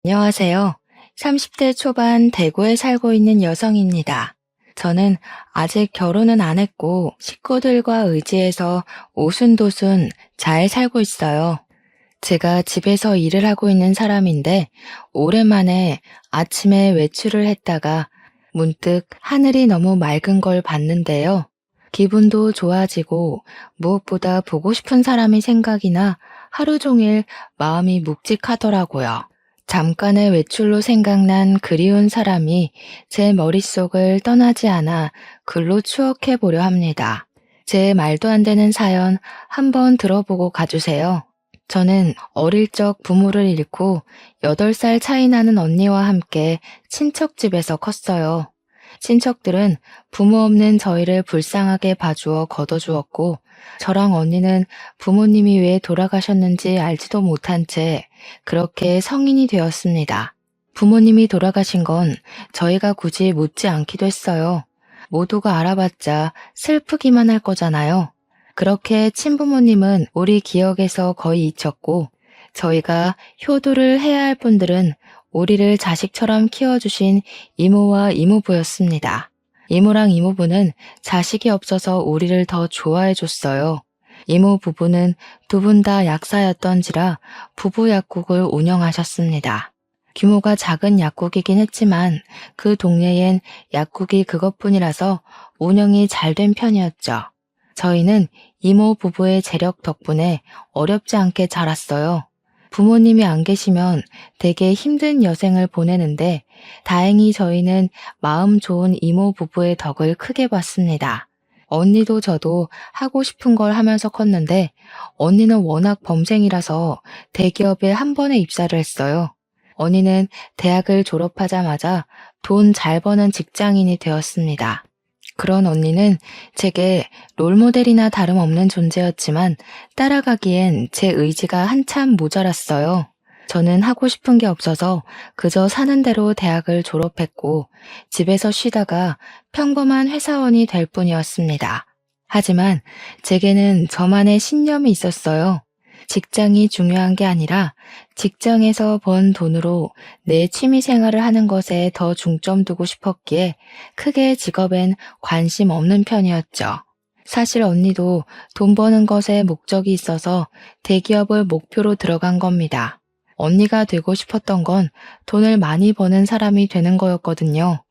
안녕하세요. 30대 초반 대구에 살고 있는 여성입니다. 저는 아직 결혼은 안 했고 식구들과 의지해서 오순도순 잘 살고 있어요. 제가 집에서 일을 하고 있는 사람인데 오랜만에 아침에 외출을 했다가 문득 하늘이 너무 맑은 걸 봤는데요. 기분도 좋아지고 무엇보다 보고 싶은 사람이 생각이 나 하루 종일 마음이 묵직하더라고요. 잠깐의 외출로 생각난 그리운 사람이 제 머릿속을 떠나지 않아 글로 추억해 보려 합니다. 제 말도 안 되는 사연 한번 들어보고 가주세요. 저는 어릴 적 부모를 잃고 8살 차이 나는 언니와 함께 친척 집에서 컸어요. 친척들은 부모 없는 저희를 불쌍하게 봐주어 걷어주었고, 저랑 언니는 부모님이 왜 돌아가셨는지 알지도 못한 채 그렇게 성인이 되었습니다. 부모님이 돌아가신 건 저희가 굳이 묻지 않기도 했어요. 모두가 알아봤자 슬프기만 할 거잖아요. 그렇게 친부모님은 우리 기억에서 거의 잊혔고, 저희가 효도를 해야 할 분들은 우리를 자식처럼 키워주신 이모와 이모부였습니다. 이모랑 이모부는 자식이 없어서 우리를 더 좋아해줬어요. 이모 부부는 두 분 다 약사였던지라 부부 약국을 운영하셨습니다. 규모가 작은 약국이긴 했지만 그 동네엔 약국이 그것뿐이라서 운영이 잘 된 편이었죠. 저희는 이모 부부의 재력 덕분에 어렵지 않게 자랐어요. 부모님이 안 계시면 되게 힘든 여생을 보내는데 다행히 저희는 마음 좋은 이모 부부의 덕을 크게 봤습니다. 언니도 저도 하고 싶은 걸 하면서 컸는데 언니는 워낙 범생이라서 대기업에 한 번에 입사를 했어요. 언니는 대학을 졸업하자마자 돈 잘 버는 직장인이 되었습니다. 그런 언니는 제게 롤모델이나 다름없는 존재였지만 따라가기엔 제 의지가 한참 모자랐어요. 저는 하고 싶은 게 없어서 그저 사는 대로 대학을 졸업했고 집에서 쉬다가 평범한 회사원이 될 뿐이었습니다. 하지만 제게는 저만의 신념이 있었어요. 직장이 중요한 게 아니라 직장에서 번 돈으로 내 취미 생활을 하는 것에 더 중점 두고 싶었기에 크게 직업엔 관심 없는 편이었죠. 사실 언니도 돈 버는 것에 목적이 있어서 대기업을 목표로 들어간 겁니다. 언니가 되고 싶었던 건 돈을 많이 버는 사람이 되는 거였거든요.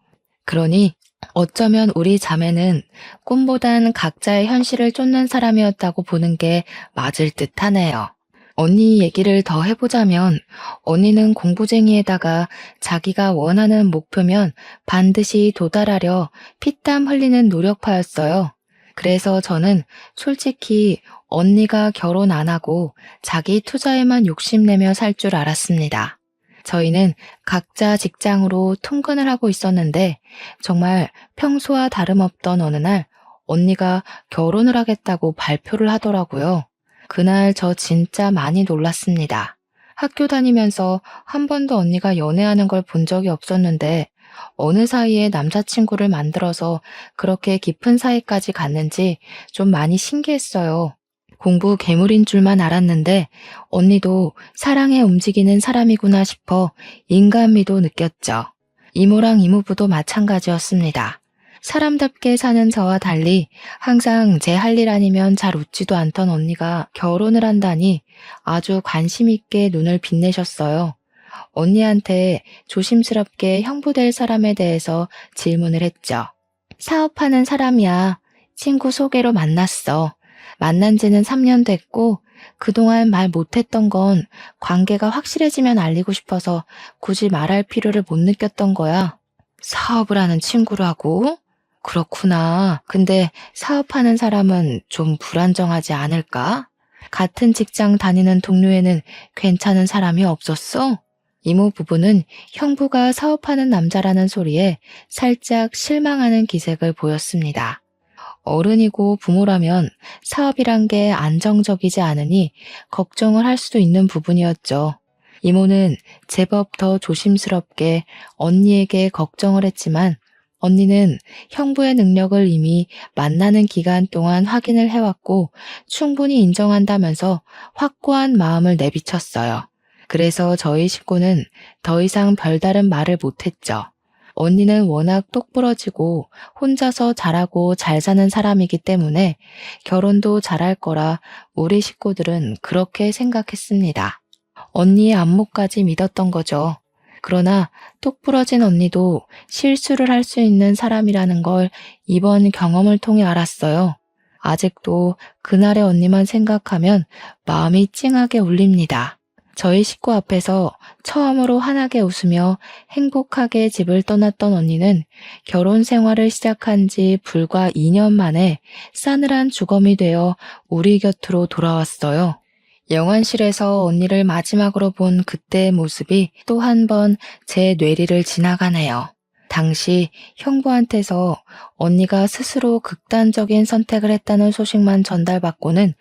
그러니 어쩌면 우리 자매는 꿈보단 각자의 현실을 쫓는 사람이었다고 보는 게 맞을 듯 하네요. 언니 얘기를 더 해보자면 언니는 공부쟁이에다가 자기가 원하는 목표면 반드시 도달하려 피땀 흘리는 노력파였어요. 그래서 저는 솔직히 언니가 결혼 안 하고 자기 투자에만 욕심내며 살 줄 알았습니다. 저희는 각자 직장으로 통근을 하고 있었는데 정말 평소와 다름없던 어느 날 언니가 결혼을 하겠다고 발표를 하더라고요. 그날 저 진짜 많이 놀랐습니다. 학교 다니면서 한 번도 언니가 연애하는 걸 본 적이 없었는데 어느 사이에 남자친구를 만들어서 그렇게 깊은 사이까지 갔는지 좀 많이 신기했어요. 공부 괴물인 줄만 알았는데 언니도 사랑에 움직이는 사람이구나 싶어 인간미도 느꼈죠. 이모랑 이모부도 마찬가지였습니다. 사람답게 사는 저와 달리 항상 제 할 일 아니면 잘 웃지도 않던 언니가 결혼을 한다니 아주 관심 있게 눈을 빛내셨어요. 언니한테 조심스럽게 형부될 사람에 대해서 질문을 했죠. 사업하는 사람이야. 친구 소개로 만났어. 만난 지는 3년 됐고 그동안 말 못했던 건 관계가 확실해지면 알리고 싶어서 굳이 말할 필요를 못 느꼈던 거야. 사업을 하는 친구라고? 그렇구나. 근데 사업하는 사람은 좀 불안정하지 않을까? 같은 직장 다니는 동료에는 괜찮은 사람이 없었어? 이모 부부는 형부가 사업하는 남자라는 소리에 살짝 실망하는 기색을 보였습니다. 어른이고 부모라면 사업이란 게 안정적이지 않으니 걱정을 할 수도 있는 부분이었죠. 이모는 제법 더 조심스럽게 언니에게 걱정을 했지만 언니는 형부의 능력을 이미 만나는 기간 동안 확인을 해왔고 충분히 인정한다면서 확고한 마음을 내비쳤어요. 그래서 저희 식구는 더 이상 별다른 말을 못했죠. 언니는 워낙 똑부러지고 혼자서 잘하고 잘 사는 사람이기 때문에 결혼도 잘할 거라 우리 식구들은 그렇게 생각했습니다. 언니의 안목까지 믿었던 거죠. 그러나 똑부러진 언니도 실수를 할 수 있는 사람이라는 걸 이번 경험을 통해 알았어요. 아직도 그날의 언니만 생각하면 마음이 찡하게 울립니다. 저희 식구 앞에서 처음으로 환하게 웃으며 행복하게 집을 떠났던 언니는 결혼 생활을 시작한 지 불과 2년 만에 싸늘한 주검이 되어 우리 곁으로 돌아왔어요. 영안실에서 언니를 마지막으로 본 그때의 모습이 또 한 번 제 뇌리를 지나가네요. 당시 형부한테서 언니가 스스로 극단적인 선택을 했다는 소식만 전달받고는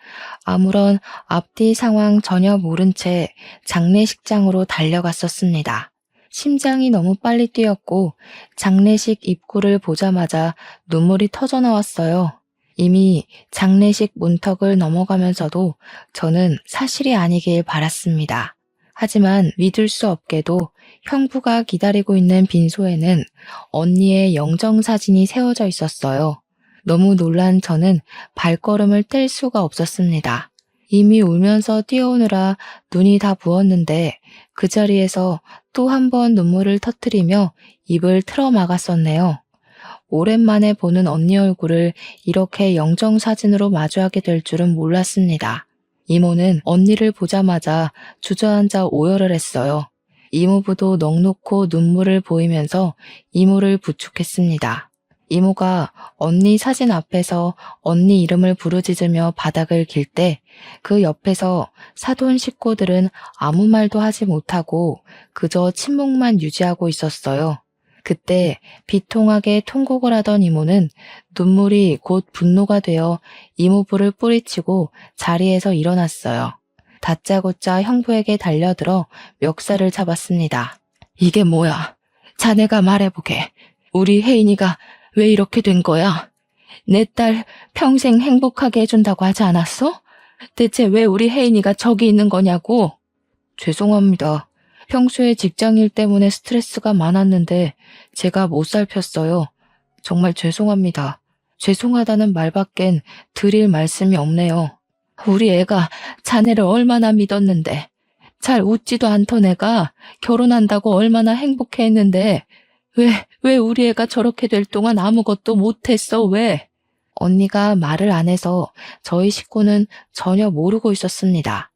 아무런 앞뒤 상황 전혀 모른 채 장례식장으로 달려갔었습니다. 심장이 너무 빨리 뛰었고 장례식 입구를 보자마자 눈물이 터져 나왔어요. 이미 장례식 문턱을 넘어가면서도 저는 사실이 아니길 바랐습니다. 하지만 믿을 수 없게도 형부가 기다리고 있는 빈소에는 언니의 영정사진이 세워져 있었어요. 너무 놀란 저는 발걸음을 뗄 수가 없었습니다. 이미 울면서 뛰어오느라 눈이 다 부었는데 그 자리에서 또 한 번 눈물을 터뜨리며 입을 틀어 막았었네요. 오랜만에 보는 언니 얼굴을 이렇게 영정사진으로 마주하게 될 줄은 몰랐습니다. 이모는 언니를 보자마자 주저앉아 오열을 했어요. 이모부도 넋놓고 눈물을 보이면서 이모를 부축했습니다. 이모가 언니 사진 앞에서 언니 이름을 부르짖으며 바닥을 길 때 그 옆에서 사돈 식구들은 아무 말도 하지 못하고 그저 침묵만 유지하고 있었어요. 그때 비통하게 통곡을 하던 이모는 눈물이 곧 분노가 되어 이모부를 뿌리치고 자리에서 일어났어요. 다짜고짜 형부에게 달려들어 멱살을 잡았습니다. 이게 뭐야? 자네가 말해보게. 우리 혜인이가 왜 이렇게 된 거야? 내 딸 평생 행복하게 해준다고 하지 않았어? 대체 왜 우리 혜인이가 저기 있는 거냐고? 죄송합니다. 평소에 직장일 때문에 스트레스가 많았는데 제가 못 살폈어요. 정말 죄송합니다. 죄송하다는 말밖엔 드릴 말씀이 없네요. 우리 애가 자네를 얼마나 믿었는데, 잘 웃지도 않던 애가 결혼한다고 얼마나 행복해했는데 왜 우리 애가 저렇게 될 동안 아무것도 못했어, 왜? 언니가 말을 안 해서 저희 식구는 전혀 모르고 있었습니다.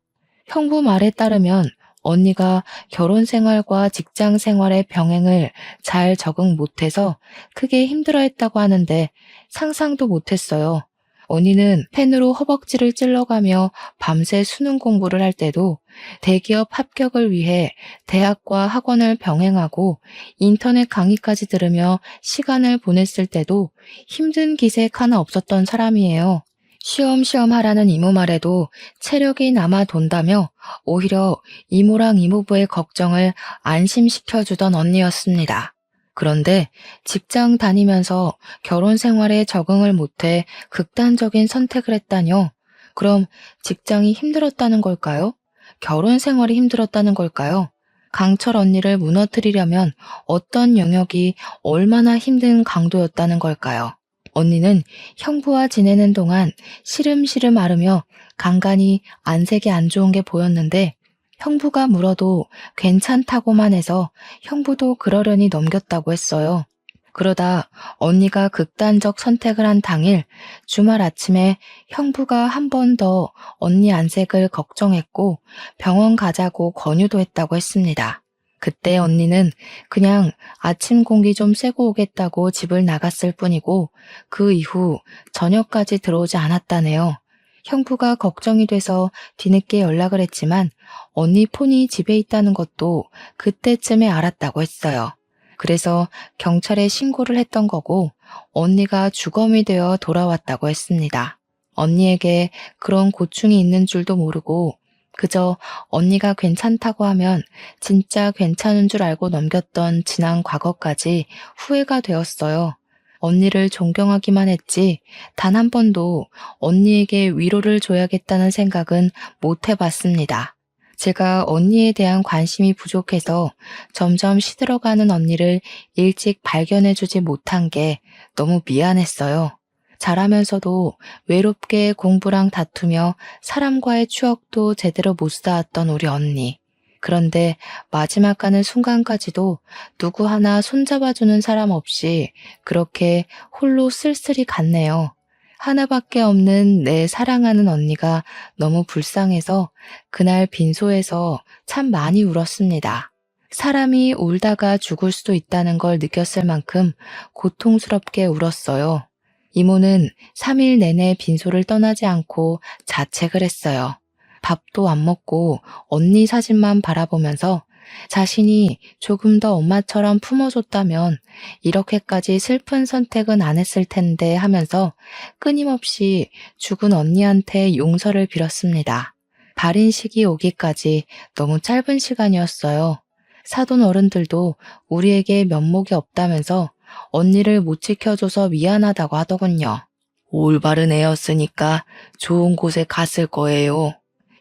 형부 말에 따르면 언니가 결혼 생활과 직장 생활의 병행을 잘 적응 못해서 크게 힘들어했다고 하는데 상상도 못했어요. 언니는 펜으로 허벅지를 찔러가며 밤새 수능 공부를 할 때도 대기업 합격을 위해 대학과 학원을 병행하고 인터넷 강의까지 들으며 시간을 보냈을 때도 힘든 기색 하나 없었던 사람이에요. 쉬엄쉬엄 하라는 이모 말에도 체력이 남아 돈다며 오히려 이모랑 이모부의 걱정을 안심시켜주던 언니였습니다. 그런데 직장 다니면서 결혼 생활에 적응을 못해 극단적인 선택을 했다뇨? 그럼 직장이 힘들었다는 걸까요? 결혼 생활이 힘들었다는 걸까요? 강철 언니를 무너뜨리려면 어떤 영역이 얼마나 힘든 강도였다는 걸까요? 언니는 형부와 지내는 동안 시름시름 앓으며 간간히 안색이 안 좋은 게 보였는데 형부가 물어도 괜찮다고만 해서 형부도 그러려니 넘겼다고 했어요. 그러다 언니가 극단적 선택을 한 당일 주말 아침에 형부가 한 번 더 언니 안색을 걱정했고 병원 가자고 권유도 했다고 했습니다. 그때 언니는 그냥 아침 공기 좀 쐬고 오겠다고 집을 나갔을 뿐이고 그 이후 저녁까지 들어오지 않았다네요. 형부가 걱정이 돼서 뒤늦게 연락을 했지만 언니 폰이 집에 있다는 것도 그때쯤에 알았다고 했어요. 그래서 경찰에 신고를 했던 거고 언니가 주검이 되어 돌아왔다고 했습니다. 언니에게 그런 고충이 있는 줄도 모르고 그저 언니가 괜찮다고 하면 진짜 괜찮은 줄 알고 넘겼던 지난 과거까지 후회가 되었어요. 언니를 존경하기만 했지 단 한 번도 언니에게 위로를 줘야겠다는 생각은 못 해봤습니다. 제가 언니에 대한 관심이 부족해서 점점 시들어가는 언니를 일찍 발견해주지 못한 게 너무 미안했어요. 자라면서도 외롭게 공부랑 다투며 사람과의 추억도 제대로 못 쌓았던 우리 언니. 그런데 마지막 가는 순간까지도 누구 하나 손잡아주는 사람 없이 그렇게 홀로 쓸쓸히 갔네요. 하나밖에 없는 내 사랑하는 언니가 너무 불쌍해서 그날 빈소에서 참 많이 울었습니다. 사람이 울다가 죽을 수도 있다는 걸 느꼈을 만큼 고통스럽게 울었어요. 이모는 3일 내내 빈소를 떠나지 않고 자책을 했어요. 밥도 안 먹고 언니 사진만 바라보면서 자신이 조금 더 엄마처럼 품어줬다면 이렇게까지 슬픈 선택은 안 했을 텐데 하면서 끊임없이 죽은 언니한테 용서를 빌었습니다. 발인식이 오기까지 너무 짧은 시간이었어요. 사돈 어른들도 우리에게 면목이 없다면서 언니를 못 지켜줘서 미안하다고 하더군요. 올바른 애였으니까 좋은 곳에 갔을 거예요.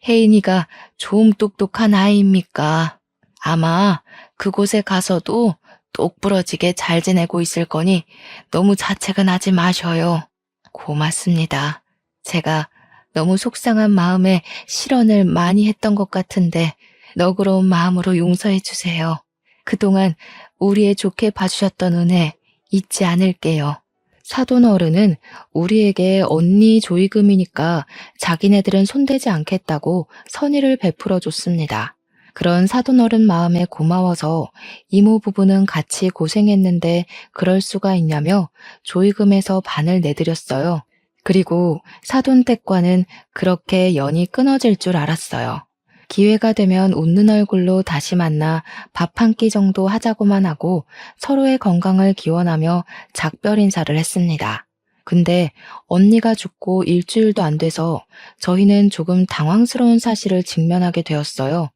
혜인이가 좀 똑똑한 아이입니까? 아마 그곳에 가서도 똑부러지게 잘 지내고 있을 거니 너무 자책은 하지 마셔요. 고맙습니다. 제가 너무 속상한 마음에 실언을 많이 했던 것 같은데 너그러운 마음으로 용서해 주세요. 그동안 우리의 좋게 봐주셨던 은혜 잊지 않을게요. 사돈 어른은 우리에게 언니 조의금이니까 자기네들은 손대지 않겠다고 선의를 베풀어 줬습니다. 그런 사돈 어른 마음에 고마워서 이모 부부는 같이 고생했는데 그럴 수가 있냐며 조의금에서 반을 내드렸어요. 그리고 사돈 댁과는 그렇게 연이 끊어질 줄 알았어요. 기회가 되면 웃는 얼굴로 다시 만나 밥 한 끼 정도 하자고만 하고 서로의 건강을 기원하며 작별 인사를 했습니다. 근데 언니가 죽고 일주일도 안 돼서 저희는 조금 당황스러운 사실을 직면하게 되었어요.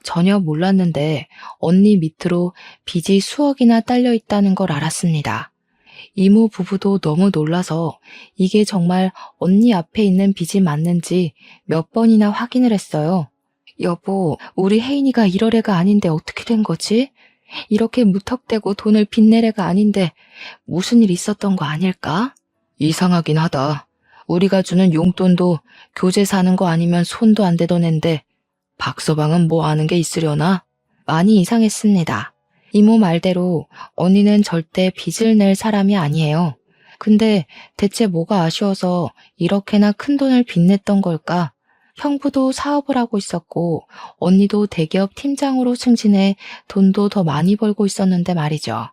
전혀 몰랐는데 언니 밑으로 빚이 수억이나 딸려 있다는 걸 알았습니다. 이모 부부도 너무 놀라서 이게 정말 언니 앞에 있는 빚이 맞는지 몇 번이나 확인을 했어요. 여보, 우리 혜인이가 이럴 애가 아닌데 어떻게 된 거지? 이렇게 무턱대고 돈을 빚낼 애가 아닌데 무슨 일 있었던 거 아닐까? 이상하긴 하다. 우리가 주는 용돈도 교재 사는 거 아니면 손도 안 대던 앤데 박서방은 뭐 아는 게 있으려나? 많이 이상했습니다. 이모 말대로 언니는 절대 빚을 낼 사람이 아니에요. 근데 대체 뭐가 아쉬워서 이렇게나 큰 돈을 빚냈던 걸까? 형부도 사업을 하고 있었고 언니도 대기업 팀장으로 승진해 돈도 더 많이 벌고 있었는데 말이죠.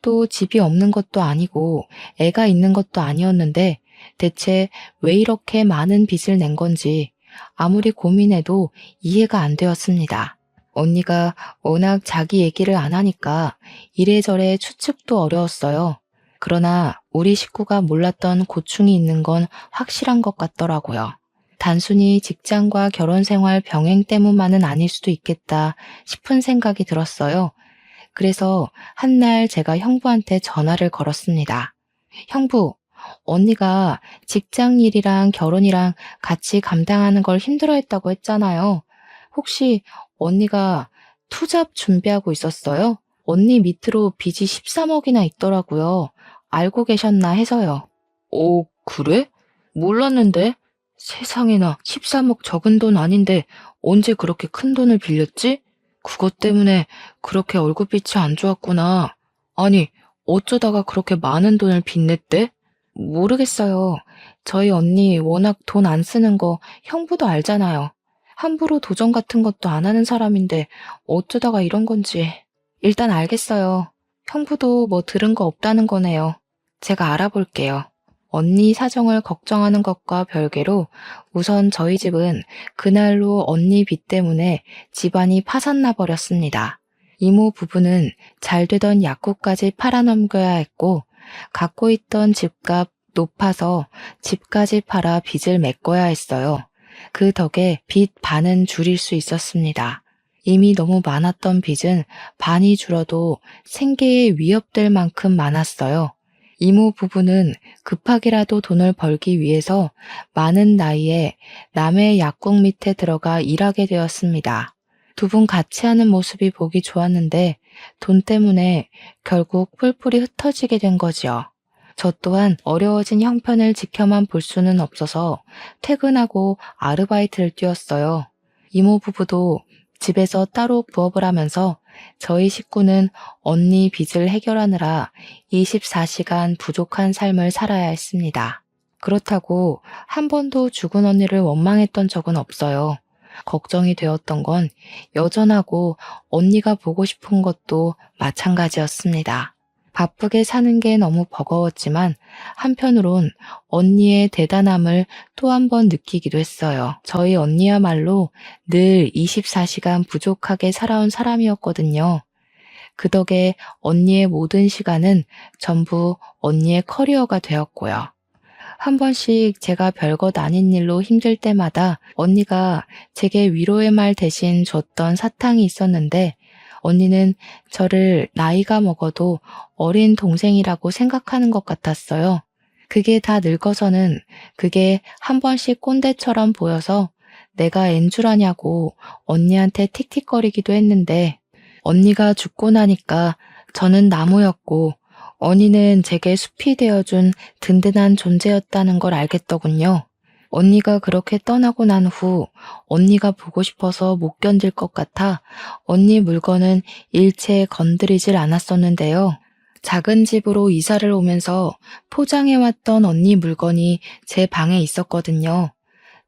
또 집이 없는 것도 아니고 애가 있는 것도 아니었는데 대체 왜 이렇게 많은 빚을 낸 건지 아무리 고민해도 이해가 안 되었습니다. 언니가 워낙 자기 얘기를 안 하니까 이래저래 추측도 어려웠어요. 그러나 우리 식구가 몰랐던 고충이 있는 건 확실한 것 같더라고요. 단순히 직장과 결혼 생활 병행 때문만은 아닐 수도 있겠다 싶은 생각이 들었어요. 그래서 한날 제가 형부한테 전화를 걸었습니다. 형부, 언니가 직장 일이랑 결혼이랑 같이 감당하는 걸 힘들어했다고 했잖아요. 혹시 언니가 투잡 준비하고 있었어요? 언니 밑으로 빚이 13억이나 있더라고요. 알고 계셨나 해서요. 오, 그래? 몰랐는데? 세상에나 13억 적은 돈 아닌데 언제 그렇게 큰 돈을 빌렸지? 그것 때문에 그렇게 얼굴빛이 안 좋았구나. 아니, 어쩌다가 그렇게 많은 돈을 빚냈대? 모르겠어요. 저희 언니 워낙 돈 안 쓰는 거 형부도 알잖아요. 함부로 도전 같은 것도 안 하는 사람인데 어쩌다가 이런 건지. 일단 알겠어요. 형부도 뭐 들은 거 없다는 거네요. 제가 알아볼게요. 언니 사정을 걱정하는 것과 별개로 우선 저희 집은 그날로 언니 빚 때문에 집안이 파산나 버렸습니다. 이모 부부는 잘 되던 약국까지 팔아넘겨야 했고 갖고 있던 집값 높아서 집까지 팔아 빚을 메꿔야 했어요. 그 덕에 빚 반은 줄일 수 있었습니다. 이미 너무 많았던 빚은 반이 줄어도 생계에 위협될 만큼 많았어요. 이모 부부는 급하게라도 돈을 벌기 위해서 많은 나이에 남의 약국 밑에 들어가 일하게 되었습니다. 두 분 같이 하는 모습이 보기 좋았는데 돈 때문에 결국 뿔뿔이 흩어지게 된 거지요. 저 또한 어려워진 형편을 지켜만 볼 수는 없어서 퇴근하고 아르바이트를 뛰었어요. 이모 부부도 집에서 따로 부업을 하면서 저희 식구는 언니 빚을 해결하느라 24시간 부족한 삶을 살아야 했습니다. 그렇다고 한 번도 죽은 언니를 원망했던 적은 없어요. 걱정이 되었던 건 여전하고 언니가 보고 싶은 것도 마찬가지였습니다. 바쁘게 사는 게 너무 버거웠지만 한편으론 언니의 대단함을 또 한 번 느끼기도 했어요. 저희 언니야말로 늘 24시간 부족하게 살아온 사람이었거든요. 그 덕에 언니의 모든 시간은 전부 언니의 커리어가 되었고요. 한 번씩 제가 별것 아닌 일로 힘들 때마다 언니가 제게 위로의 말 대신 줬던 사탕이 있었는데 언니는 저를 나이가 먹어도 어린 동생이라고 생각하는 것 같았어요. 그게 다 늙어서는 그게 한 번씩 꼰대처럼 보여서 내가 앤 줄 아냐고 언니한테 틱틱거리기도 했는데 언니가 죽고 나니까 저는 나무였고 언니는 제게 숲이 되어준 든든한 존재였다는 걸 알겠더군요. 언니가 그렇게 떠나고 난 후 언니가 보고 싶어서 못 견딜 것 같아 언니 물건은 일체 건드리질 않았었는데요. 작은 집으로 이사를 오면서 포장해왔던 언니 물건이 제 방에 있었거든요.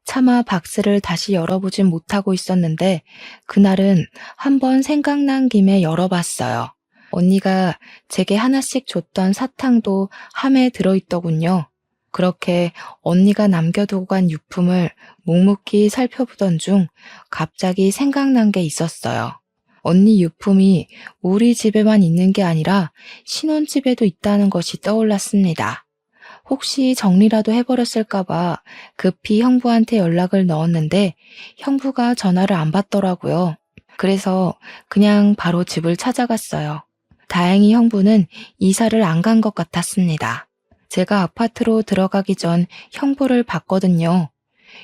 차마 박스를 다시 열어보진 못하고 있었는데 그날은 한번 생각난 김에 열어봤어요. 언니가 제게 하나씩 줬던 사탕도 함에 들어있더군요. 그렇게 언니가 남겨두고 간 유품을 묵묵히 살펴보던 중 갑자기 생각난 게 있었어요. 언니 유품이 우리 집에만 있는 게 아니라 신혼집에도 있다는 것이 떠올랐습니다. 혹시 정리라도 해버렸을까봐 급히 형부한테 연락을 넣었는데 형부가 전화를 안 받더라고요. 그래서 그냥 바로 집을 찾아갔어요. 다행히 형부는 이사를 안 간 것 같았습니다. 제가 아파트로 들어가기 전 형부를 봤거든요.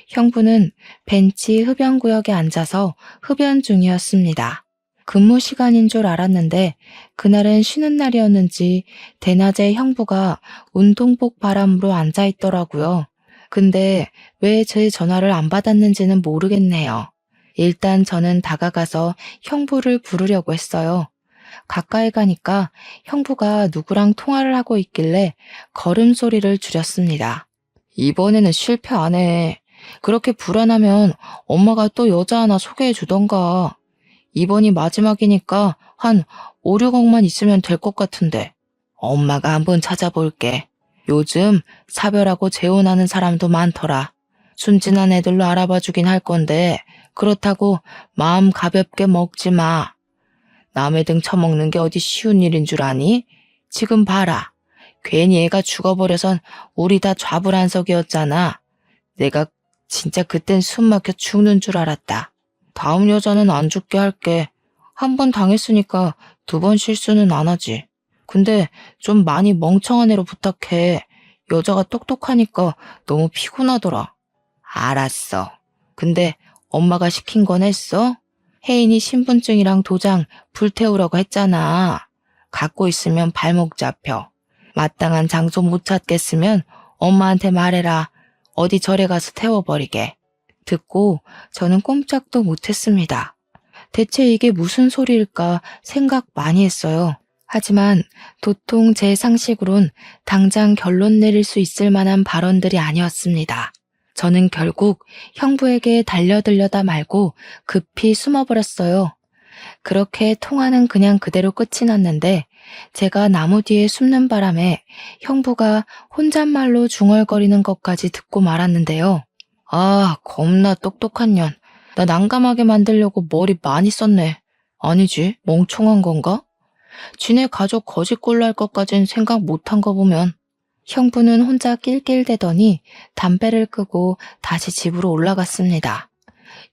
형부는 벤치 흡연구역에 앉아서 흡연 중이었습니다. 근무 시간인 줄 알았는데 그날은 쉬는 날이었는지 대낮에 형부가 운동복 바람으로 앉아 있더라고요. 근데 왜 제 전화를 안 받았는지는 모르겠네요. 일단 저는 다가가서 형부를 부르려고 했어요. 가까이 가니까 형부가 누구랑 통화를 하고 있길래 걸음소리를 줄였습니다. 이번에는 실패 안 해. 그렇게 불안하면 엄마가 또 여자 하나 소개해 주던가. 이번이 마지막이니까 한 5, 6억만 있으면 될 것 같은데. 엄마가 한번 찾아볼게. 요즘 사별하고 재혼하는 사람도 많더라. 순진한 애들로 알아봐 주긴 할 건데 그렇다고 마음 가볍게 먹지 마. 남의 등 처먹는 게 어디 쉬운 일인 줄 아니? 지금 봐라. 괜히 애가 죽어버려선 우리 다 좌불안석이었잖아. 내가 진짜 그땐 숨 막혀 죽는 줄 알았다. 다음 여자는 안 죽게 할게. 한 번 당했으니까 두 번 실수는 안 하지. 근데 좀 많이 멍청한 애로 부탁해. 여자가 똑똑하니까 너무 피곤하더라. 알았어. 근데 엄마가 시킨 건 했어? 혜인이 신분증이랑 도장 불태우라고 했잖아. 갖고 있으면 발목 잡혀. 마땅한 장소 못 찾겠으면 엄마한테 말해라. 어디 절에 가서 태워버리게. 듣고 저는 꼼짝도 못했습니다. 대체 이게 무슨 소리일까 생각 많이 했어요. 하지만 도통 제 상식으론 당장 결론 내릴 수 있을 만한 발언들이 아니었습니다. 저는 결국 형부에게 달려들려다 말고 급히 숨어버렸어요. 그렇게 통화는 그냥 그대로 끝이 났는데 제가 나무 뒤에 숨는 바람에 형부가 혼잣말로 중얼거리는 것까지 듣고 말았는데요. 아, 겁나 똑똑한 년. 나 난감하게 만들려고 머리 많이 썼네. 아니지, 멍청한 건가? 지네 가족 거짓골로 할 것까진 생각 못한 거 보면. 형부는 혼자 낄낄대더니 담배를 끄고 다시 집으로 올라갔습니다.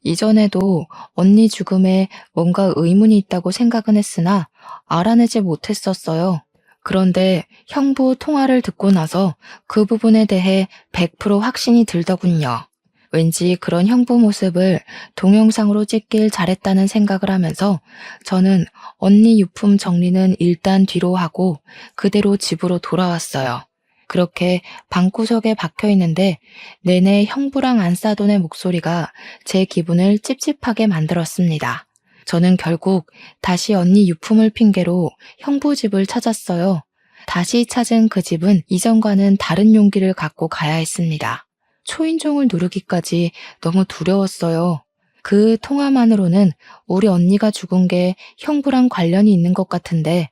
이전에도 언니 죽음에 뭔가 의문이 있다고 생각은 했으나 알아내지 못했었어요. 그런데 형부 통화를 듣고 나서 그 부분에 대해 100% 확신이 들더군요. 왠지 그런 형부 모습을 동영상으로 찍길 잘했다는 생각을 하면서 저는 언니 유품 정리는 일단 뒤로 하고 그대로 집으로 돌아왔어요. 그렇게 방구석에 박혀 있는데 내내 형부랑 안싸돈의 목소리가 제 기분을 찝찝하게 만들었습니다. 저는 결국 다시 언니 유품을 핑계로 형부 집을 찾았어요. 다시 찾은 그 집은 이전과는 다른 용기를 갖고 가야 했습니다. 초인종을 누르기까지 너무 두려웠어요. 그 통화만으로는 우리 언니가 죽은 게 형부랑 관련이 있는 것 같은데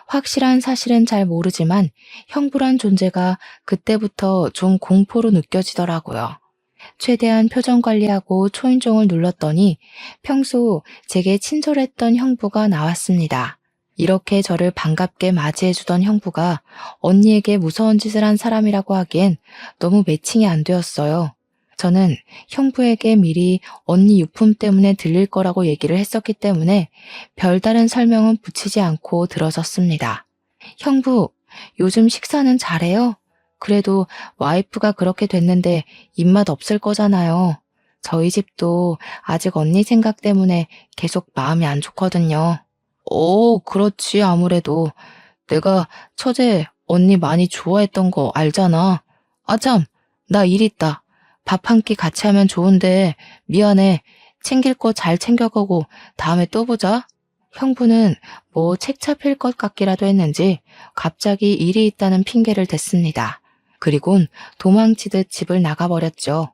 확실한 사실은 잘 모르지만 형부란 존재가 그때부터 좀 공포로 느껴지더라고요. 최대한 표정 관리하고 초인종을 눌렀더니 평소 제게 친절했던 형부가 나왔습니다. 이렇게 저를 반갑게 맞이해주던 형부가 언니에게 무서운 짓을 한 사람이라고 하기엔 너무 매칭이 안 되었어요. 저는 형부에게 미리 언니 유품 때문에 들릴 거라고 얘기를 했었기 때문에 별다른 설명은 붙이지 않고 들어섰습니다. 형부, 요즘 식사는 잘해요? 그래도 와이프가 그렇게 됐는데 입맛 없을 거잖아요. 저희 집도 아직 언니 생각 때문에 계속 마음이 안 좋거든요. 그렇지, 아무래도. 내가 처제 언니 많이 좋아했던 거 알잖아. 아참, 나 일 있다. 밥 한 끼 같이 하면 좋은데 미안해. 챙길 거 잘 챙겨가고 다음에 또 보자. 형부는 뭐 책 잡힐 것 같기라도 했는지 갑자기 일이 있다는 핑계를 댔습니다. 그리곤 도망치듯 집을 나가버렸죠.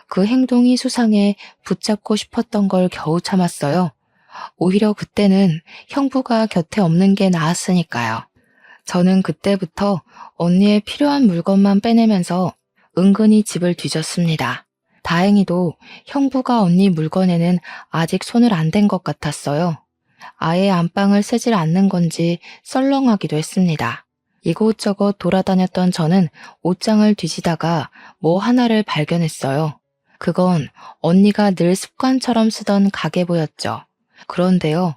그 행동이 수상해 붙잡고 싶었던 걸 겨우 참았어요. 오히려 그때는 형부가 곁에 없는 게 나았으니까요. 저는 그때부터 언니의 필요한 물건만 빼내면서 은근히 집을 뒤졌습니다. 다행히도 형부가 언니 물건에는 아직 손을 안 댄 것 같았어요. 아예 안방을 쓰질 않는 건지 썰렁하기도 했습니다. 이곳저곳 돌아다녔던 저는 옷장을 뒤지다가 뭐 하나를 발견했어요. 그건 언니가 늘 습관처럼 쓰던 가계부였죠. 그런데요,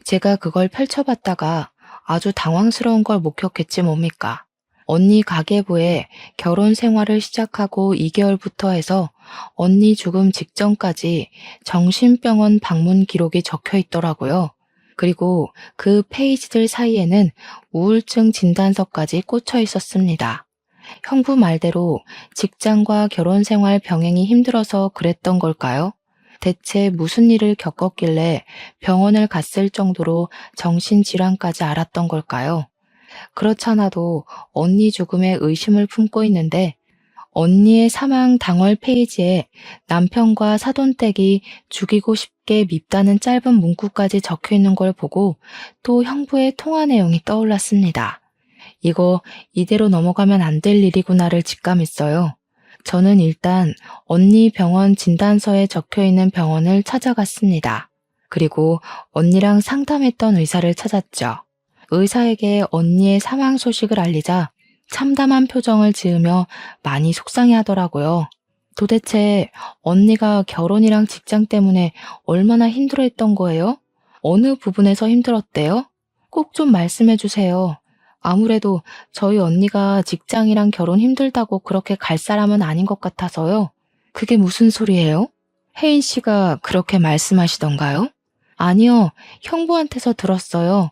제가 그걸 펼쳐봤다가 아주 당황스러운 걸 목격했지 뭡니까? 언니 가계부에 결혼 생활을 시작하고 2개월부터 해서 언니 죽음 직전까지 정신병원 방문 기록이 적혀 있더라고요. 그리고 그 페이지들 사이에는 우울증 진단서까지 꽂혀 있었습니다. 형부 말대로 직장과 결혼 생활 병행이 힘들어서 그랬던 걸까요? 대체 무슨 일을 겪었길래 병원을 갔을 정도로 정신질환까지 앓았던 걸까요? 그렇잖아도 언니 죽음에 의심을 품고 있는데 언니의 사망 당월 페이지에 남편과 사돈댁이 죽이고 싶게 밉다는 짧은 문구까지 적혀 있는 걸 보고 또 형부의 통화 내용이 떠올랐습니다. 이거 이대로 넘어가면 안 될 일이구나를 직감했어요. 저는 일단 언니 병원 진단서에 적혀 있는 병원을 찾아갔습니다. 그리고 언니랑 상담했던 의사를 찾았죠. 의사에게 언니의 사망 소식을 알리자 참담한 표정을 지으며 많이 속상해 하더라고요. 도대체 언니가 결혼이랑 직장 때문에 얼마나 힘들어했던 거예요? 어느 부분에서 힘들었대요? 꼭 좀 말씀해 주세요. 아무래도 저희 언니가 직장이랑 결혼 힘들다고 그렇게 갈 사람은 아닌 것 같아서요. 그게 무슨 소리예요? 혜인 씨가 그렇게 말씀하시던가요? 아니요, 형부한테서 들었어요.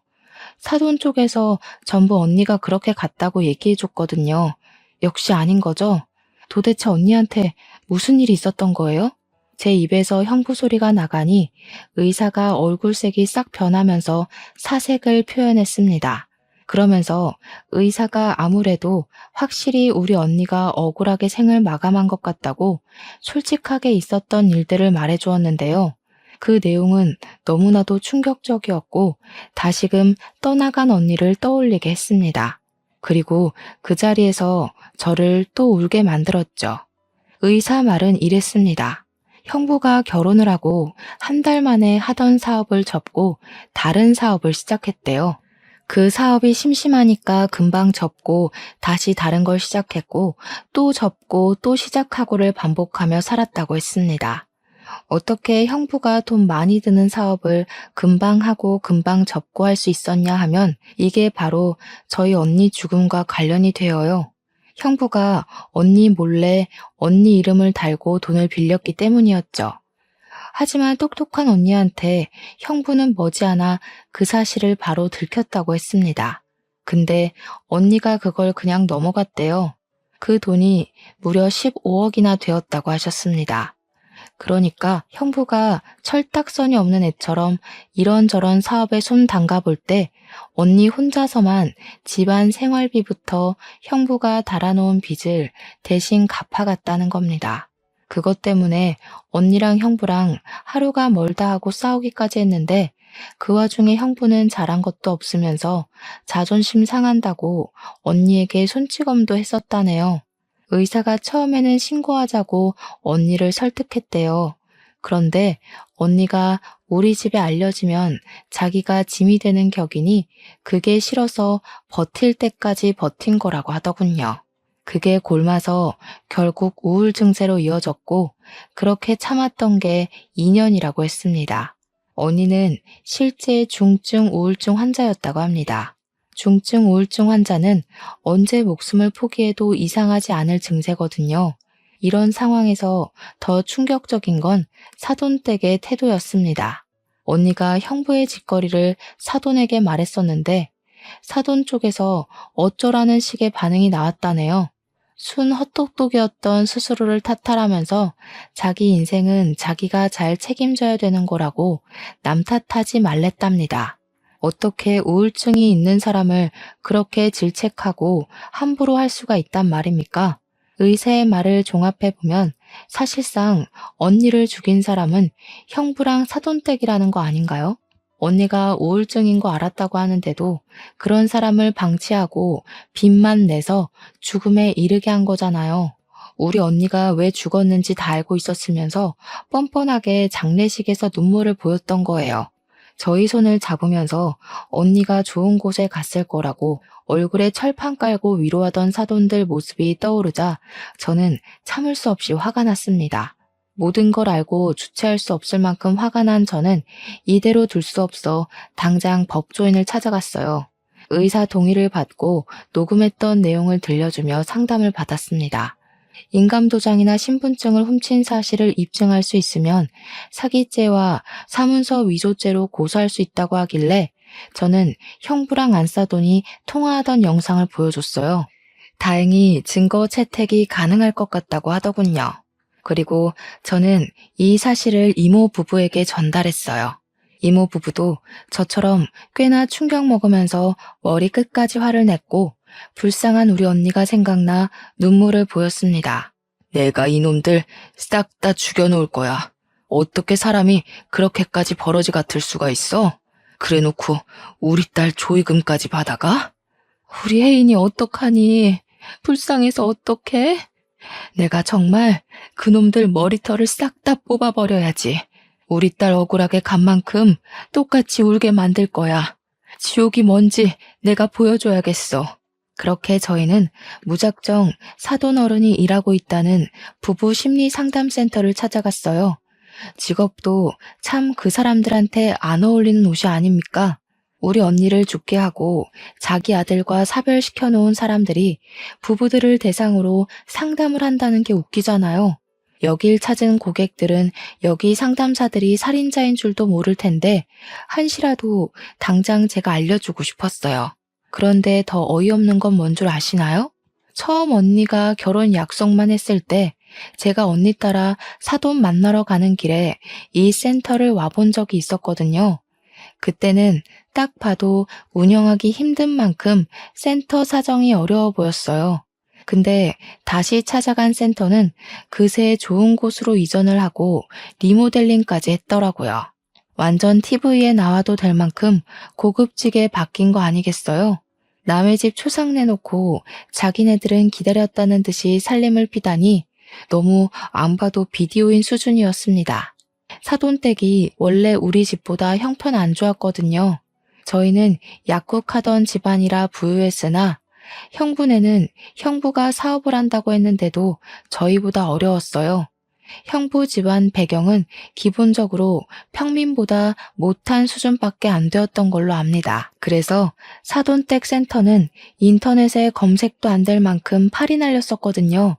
사돈 쪽에서 전부 언니가 그렇게 갔다고 얘기해줬거든요. 역시 아닌 거죠? 도대체 언니한테 무슨 일이 있었던 거예요? 제 입에서 형부 소리가 나가니 의사가 얼굴색이 싹 변하면서 사색을 표현했습니다. 그러면서 의사가 아무래도 확실히 우리 언니가 억울하게 생을 마감한 것 같다고 솔직하게 있었던 일들을 말해주었는데요. 그 내용은 너무나도 충격적이었고 다시금 떠나간 언니를 떠올리게 했습니다. 그리고 그 자리에서 저를 또 울게 만들었죠. 의사 말은 이랬습니다. 형부가 결혼을 하고 한 달 만에 하던 사업을 접고 다른 사업을 시작했대요. 그 사업이 심심하니까 금방 접고 다시 다른 걸 시작했고 또 접고 또 시작하고를 반복하며 살았다고 했습니다. 어떻게 형부가 돈 많이 드는 사업을 금방 하고 금방 접고 할 수 있었냐 하면 이게 바로 저희 언니 죽음과 관련이 되어요. 형부가 언니 몰래 언니 이름을 달고 돈을 빌렸기 때문이었죠. 하지만 똑똑한 언니한테 형부는 머지않아 그 사실을 바로 들켰다고 했습니다. 근데 언니가 그걸 그냥 넘어갔대요. 그 돈이 무려 15억이나 되었다고 하셨습니다. 그러니까 형부가 철딱선이 없는 애처럼 이런저런 사업에 손 담가볼 때 언니 혼자서만 집안 생활비부터 형부가 달아놓은 빚을 대신 갚아갔다는 겁니다. 그것 때문에 언니랑 형부랑 하루가 멀다 하고 싸우기까지 했는데 그 와중에 형부는 잘한 것도 없으면서 자존심 상한다고 언니에게 손찌검도 했었다네요. 의사가 처음에는 신고하자고 언니를 설득했대요. 그런데 언니가 우리 집에 알려지면 자기가 짐이 되는 격이니 그게 싫어서 버틸 때까지 버틴 거라고 하더군요. 그게 골마서 결국 우울 증세로 이어졌고 그렇게 참았던 게 2년이라고 했습니다. 언니는 실제 중증 우울증 환자였다고 합니다. 중증 우울증 환자는 언제 목숨을 포기해도 이상하지 않을 증세거든요. 이런 상황에서 더 충격적인 건 사돈댁의 태도였습니다. 언니가 형부의 짓거리를 사돈에게 말했었는데 사돈 쪽에서 어쩌라는 식의 반응이 나왔다네요. 순 헛똑똑이었던 스스로를 탓하라면서 자기 인생은 자기가 잘 책임져야 되는 거라고 남 탓하지 말랬답니다. 어떻게 우울증이 있는 사람을 그렇게 질책하고 함부로 할 수가 있단 말입니까? 의사의 말을 종합해보면 사실상 언니를 죽인 사람은 형부랑 사돈댁이라는 거 아닌가요? 언니가 우울증인 거 알았다고 하는데도 그런 사람을 방치하고 빚만 내서 죽음에 이르게 한 거잖아요. 우리 언니가 왜 죽었는지 다 알고 있었으면서 뻔뻔하게 장례식에서 눈물을 보였던 거예요. 저희 손을 잡으면서 언니가 좋은 곳에 갔을 거라고 얼굴에 철판 깔고 위로하던 사돈들 모습이 떠오르자 저는 참을 수 없이 화가 났습니다. 모든 걸 알고 주체할 수 없을 만큼 화가 난 저는 이대로 둘 수 없어 당장 법조인을 찾아갔어요. 의사 동의를 받고 녹음했던 내용을 들려주며 상담을 받았습니다. 인감도장이나 신분증을 훔친 사실을 입증할 수 있으면 사기죄와 사문서 위조죄로 고소할 수 있다고 하길래 저는 형부랑 안싸돈이 통화하던 영상을 보여줬어요. 다행히 증거 채택이 가능할 것 같다고 하더군요. 그리고 저는 이 사실을 이모 부부에게 전달했어요. 이모 부부도 저처럼 꽤나 충격 먹으면서 머리 끝까지 화를 냈고 불쌍한 우리 언니가 생각나 눈물을 보였습니다. 내가 이놈들 싹 다 죽여놓을 거야. 어떻게 사람이 그렇게까지 버러지 같을 수가 있어? 그래놓고 우리 딸 조의금까지 받아가? 우리 혜인이 어떡하니? 불쌍해서 어떡해? 내가 정말 그놈들 머리털을 싹 다 뽑아버려야지. 우리 딸 억울하게 간 만큼 똑같이 울게 만들 거야. 지옥이 뭔지 내가 보여줘야겠어. 그렇게 저희는 무작정 사돈 어른이 일하고 있다는 부부 심리 상담센터를 찾아갔어요. 직업도 참 그 사람들한테 안 어울리는 옷이 아닙니까? 우리 언니를 죽게 하고 자기 아들과 사별시켜 놓은 사람들이 부부들을 대상으로 상담을 한다는 게 웃기잖아요. 여길 찾은 고객들은 여기 상담사들이 살인자인 줄도 모를 텐데 한시라도 당장 제가 알려주고 싶었어요. 그런데 더 어이없는 건 뭔 줄 아시나요? 처음 언니가 결혼 약속만 했을 때 제가 언니 따라 사돈 만나러 가는 길에 이 센터를 와본 적이 있었거든요. 그때는 딱 봐도 운영하기 힘든 만큼 센터 사정이 어려워 보였어요. 근데 다시 찾아간 센터는 그새 좋은 곳으로 이전을 하고 리모델링까지 했더라고요. 완전 TV에 나와도 될 만큼 고급지게 바뀐 거 아니겠어요? 남의 집 초상 내놓고 자기네들은 기다렸다는 듯이 살림을 피다니 너무 안 봐도 비디오인 수준이었습니다. 사돈댁이 원래 우리 집보다 형편 안 좋았거든요. 저희는 약국하던 집안이라 부유했으나 형부네는 형부가 사업을 한다고 했는데도 저희보다 어려웠어요. 형부 집안 배경은 기본적으로 평민보다 못한 수준밖에 안 되었던 걸로 압니다. 그래서 사돈댁 센터는 인터넷에 검색도 안 될 만큼 팔이 날렸었거든요.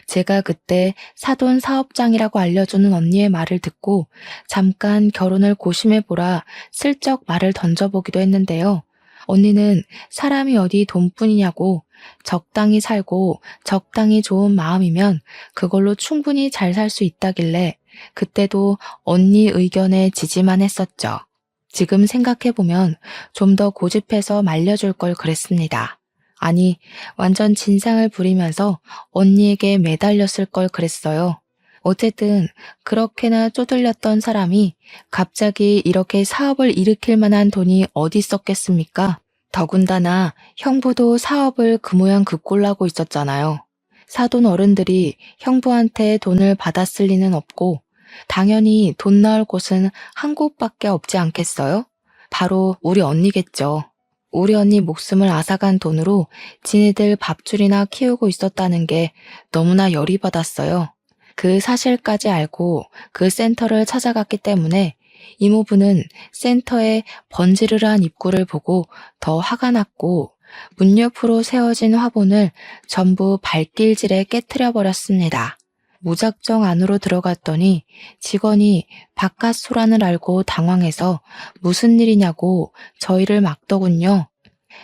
제가 그때 사돈 사업장이라고 알려주는 언니의 말을 듣고 잠깐 결혼을 고심해보라 슬쩍 말을 던져보기도 했는데요. 언니는 사람이 어디 돈뿐이냐고 적당히 살고 적당히 좋은 마음이면 그걸로 충분히 잘 살 수 있다길래 그때도 언니 의견에 지지만 했었죠. 지금 생각해보면 좀 더 고집해서 말려줄 걸 그랬습니다. 아니, 완전 진상을 부리면서 언니에게 매달렸을 걸 그랬어요. 어쨌든 그렇게나 쪼들렸던 사람이 갑자기 이렇게 사업을 일으킬 만한 돈이 어디 있었겠습니까? 더군다나 형부도 사업을 그 모양 그 꼴나고 있었잖아요. 사돈 어른들이 형부한테 돈을 받았을 리는 없고 당연히 돈 나올 곳은 한 곳밖에 없지 않겠어요? 바로 우리 언니겠죠. 우리 언니 목숨을 앗아간 돈으로 지네들 밥줄이나 키우고 있었다는 게 너무나 열이 받았어요. 그 사실까지 알고 그 센터를 찾아갔기 때문에 이모부는 센터의 번지르르한 입구를 보고 더 화가 났고 문 옆으로 세워진 화분을 전부 발길질에 깨트려 버렸습니다. 무작정 안으로 들어갔더니 직원이 바깥 소란을 알고 당황해서 무슨 일이냐고 저희를 막더군요.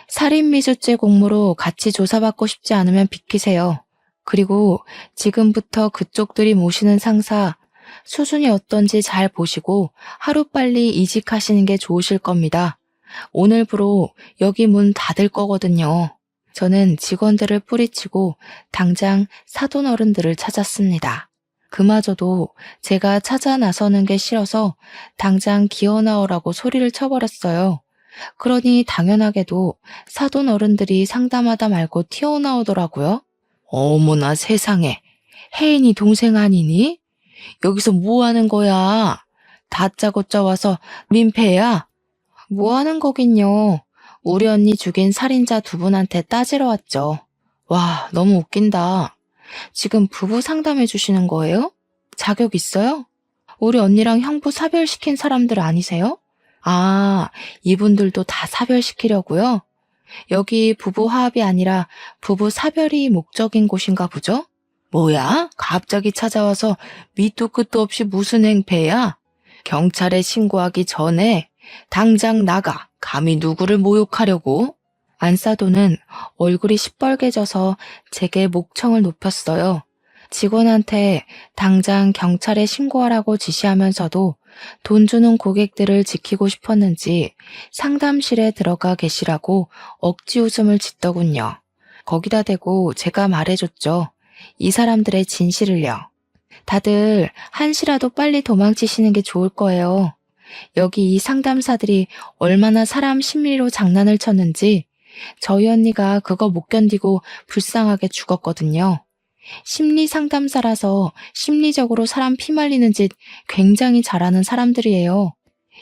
살인미수죄 공모로 같이 조사받고 싶지 않으면 비키세요. 그리고 지금부터 그쪽들이 모시는 상사 수준이 어떤지 잘 보시고 하루빨리 이직하시는 게 좋으실 겁니다. 오늘부로 여기 문 닫을 거거든요. 저는 직원들을 뿌리치고 당장 사돈 어른들을 찾았습니다. 그마저도 제가 찾아 나서는 게 싫어서 당장 기어 나오라고 소리를 쳐버렸어요. 그러니 당연하게도 사돈 어른들이 상담하다 말고 튀어나오더라고요. 어머나 세상에, 혜인이 동생 아니니? 여기서 뭐 하는 거야? 다짜고짜 와서 민폐야? 뭐 하는 거긴요. 우리 언니 죽인 살인자 두 분한테 따지러 왔죠. 와, 너무 웃긴다. 지금 부부 상담해 주시는 거예요? 자격 있어요? 우리 언니랑 형부 사별시킨 사람들 아니세요? 아, 이분들도 다 사별시키려고요? 여기 부부 화합이 아니라 부부 사별이 목적인 곳인가 보죠? 뭐야? 갑자기 찾아와서 밑도 끝도 없이 무슨 행패야? 경찰에 신고하기 전에 당장 나가. 감히 누구를 모욕하려고? 안사도는 얼굴이 시뻘개져서 제게 목청을 높였어요. 직원한테 당장 경찰에 신고하라고 지시하면서도 돈 주는 고객들을 지키고 싶었는지 상담실에 들어가 계시라고 억지 웃음을 짓더군요. 거기다 대고 제가 말해줬죠. 이 사람들의 진실을요. 다들 한시라도 빨리 도망치시는 게 좋을 거예요. 여기 이 상담사들이 얼마나 사람 심리로 장난을 쳤는지 저희 언니가 그거 못 견디고 불쌍하게 죽었거든요. 심리 상담사라서 심리적으로 사람 피말리는 짓 굉장히 잘하는 사람들이에요.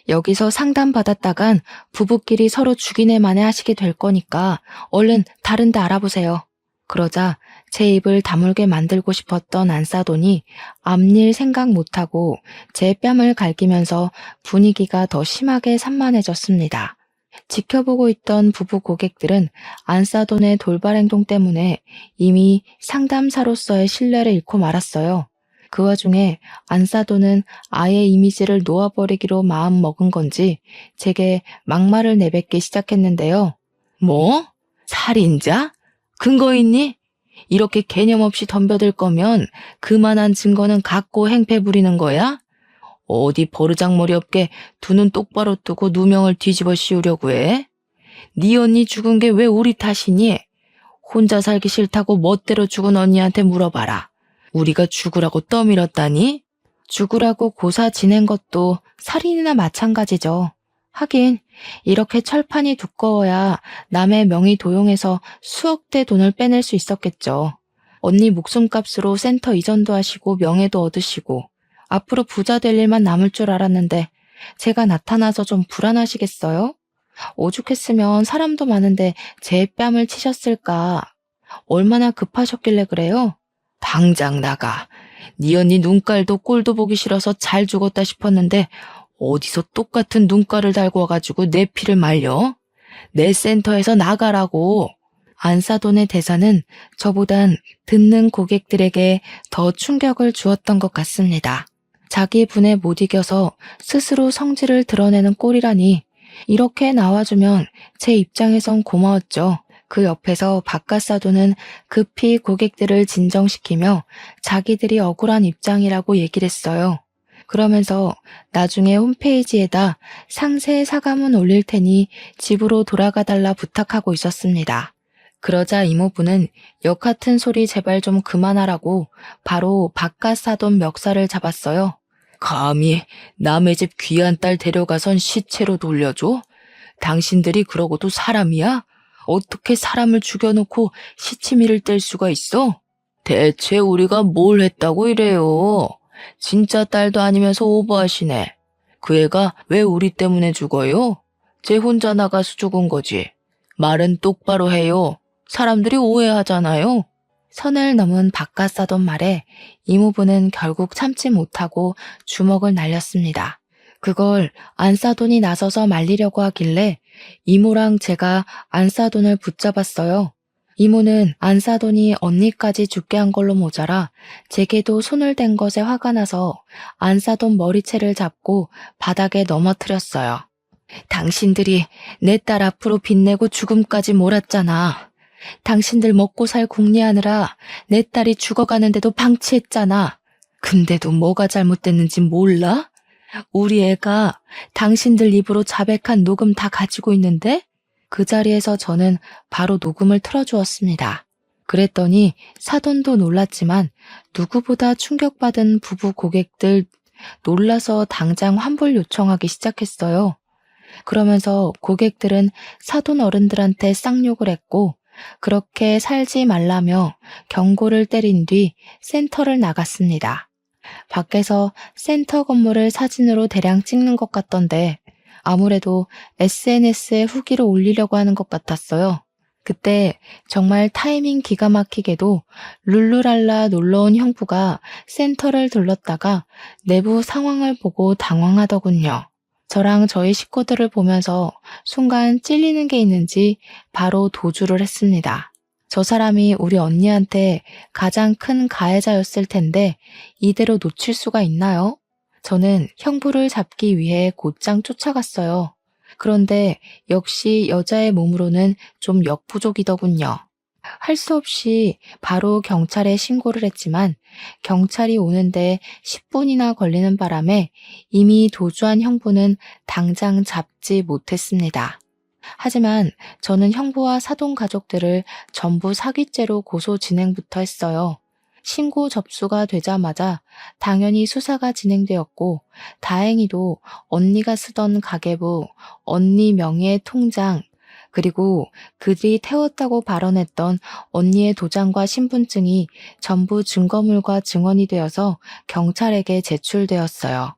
여기서 상담받았다간 부부끼리 서로 죽이네 마네 하시게 될 거니까 얼른 다른 데 알아보세요. 그러자 제 입을 다물게 만들고 싶었던 안사돈이 앞일 생각 못하고 제 뺨을 갈기면서 분위기가 더 심하게 산만해졌습니다. 지켜보고 있던 부부 고객들은 안사돈의 돌발 행동 때문에 이미 상담사로서의 신뢰를 잃고 말았어요. 그 와중에 안사돈은 아예 이미지를 놓아버리기로 마음 먹은 건지 제게 막말을 내뱉기 시작했는데요. 뭐? 살인자? 근거 있니? 이렇게 개념 없이 덤벼들 거면 그만한 증거는 갖고 행패 부리는 거야? 어디 버르장머리 없게 두 눈 똑바로 뜨고 누명을 뒤집어 씌우려고 해? 네 언니 죽은 게 왜 우리 탓이니? 혼자 살기 싫다고 멋대로 죽은 언니한테 물어봐라. 우리가 죽으라고 떠밀었다니? 죽으라고 고사 지낸 것도 살인이나 마찬가지죠. 하긴 이렇게 철판이 두꺼워야 남의 명의 도용해서 수억대 돈을 빼낼 수 있었겠죠. 언니 목숨값으로 센터 이전도 하시고 명예도 얻으시고 앞으로 부자 될 일만 남을 줄 알았는데 제가 나타나서 좀 불안하시겠어요? 오죽했으면 사람도 많은데 제 뺨을 치셨을까. 얼마나 급하셨길래 그래요? 당장 나가. 네 언니 눈깔도 꼴도 보기 싫어서 잘 죽었다 싶었는데 어디서 똑같은 눈깔을 달고 와가지고 내 피를 말려? 내 센터에서 나가라고. 안사돈의 대사는 저보단 듣는 고객들에게 더 충격을 주었던 것 같습니다. 자기 분에 못 이겨서 스스로 성질을 드러내는 꼴이라니 이렇게 나와주면 제 입장에선 고마웠죠. 그 옆에서 박가사도는 급히 고객들을 진정시키며 자기들이 억울한 입장이라고 얘기를 했어요. 그러면서 나중에 홈페이지에다 상세 사과문 올릴 테니 집으로 돌아가 달라 부탁하고 있었습니다. 그러자 이모부는 역 같은 소리 제발 좀 그만하라고 바로 박가사돈 멱살을 잡았어요. 감히 남의 집 귀한 딸 데려가선 시체로 돌려줘? 당신들이 그러고도 사람이야? 어떻게 사람을 죽여놓고 시치미를 뗄 수가 있어? 대체 우리가 뭘 했다고 이래요? 진짜 딸도 아니면서 오버하시네. 그 애가 왜 우리 때문에 죽어요? 쟤 혼자 나가서 죽은 거지. 말은 똑바로 해요. 사람들이 오해하잖아요. 선을 넘은 박가사돈 말에 이모부는 결국 참지 못하고 주먹을 날렸습니다. 그걸 안사돈이 나서서 말리려고 하길래 이모랑 제가 안사돈을 붙잡았어요. 이모는 안사돈이 언니까지 죽게 한 걸로 모자라 제게도 손을 댄 것에 화가 나서 안사돈 머리채를 잡고 바닥에 넘어뜨렸어요. 당신들이 내 딸 앞으로 빚내고 죽음까지 몰았잖아. 당신들 먹고 살 궁리하느라 내 딸이 죽어가는데도 방치했잖아. 근데도 뭐가 잘못됐는지 몰라? 우리 애가 당신들 입으로 자백한 녹음 다 가지고 있는데? 그 자리에서 저는 바로 녹음을 틀어주었습니다. 그랬더니 사돈도 놀랐지만 누구보다 충격받은 부부 고객들 놀라서 당장 환불 요청하기 시작했어요. 그러면서 고객들은 사돈 어른들한테 쌍욕을 했고 그렇게 살지 말라며 경고를 때린 뒤 센터를 나갔습니다. 밖에서 센터 건물을 사진으로 대량 찍는 것 같던데 아무래도 SNS에 후기를 올리려고 하는 것 같았어요. 그때 정말 타이밍 기가 막히게도 룰루랄라 놀러온 형부가 센터를 들렀다가 내부 상황을 보고 당황하더군요. 저랑 저희 식구들을 보면서 순간 찔리는 게 있는지 바로 도주를 했습니다. 저 사람이 우리 언니한테 가장 큰 가해자였을 텐데 이대로 놓칠 수가 있나요? 저는 형부를 잡기 위해 곧장 쫓아갔어요. 그런데 역시 여자의 몸으로는 좀 역부족이더군요. 할 수 없이 바로 경찰에 신고를 했지만 경찰이 오는데 10분이나 걸리는 바람에 이미 도주한 형부는 당장 잡지 못했습니다. 하지만 저는 형부와 사돈 가족들을 전부 사기죄로 고소 진행부터 했어요. 신고 접수가 되자마자 당연히 수사가 진행되었고 다행히도 언니가 쓰던 가계부, 언니 명의의 통장, 그리고 그들이 태웠다고 발언했던 언니의 도장과 신분증이 전부 증거물과 증언이 되어서 경찰에게 제출되었어요.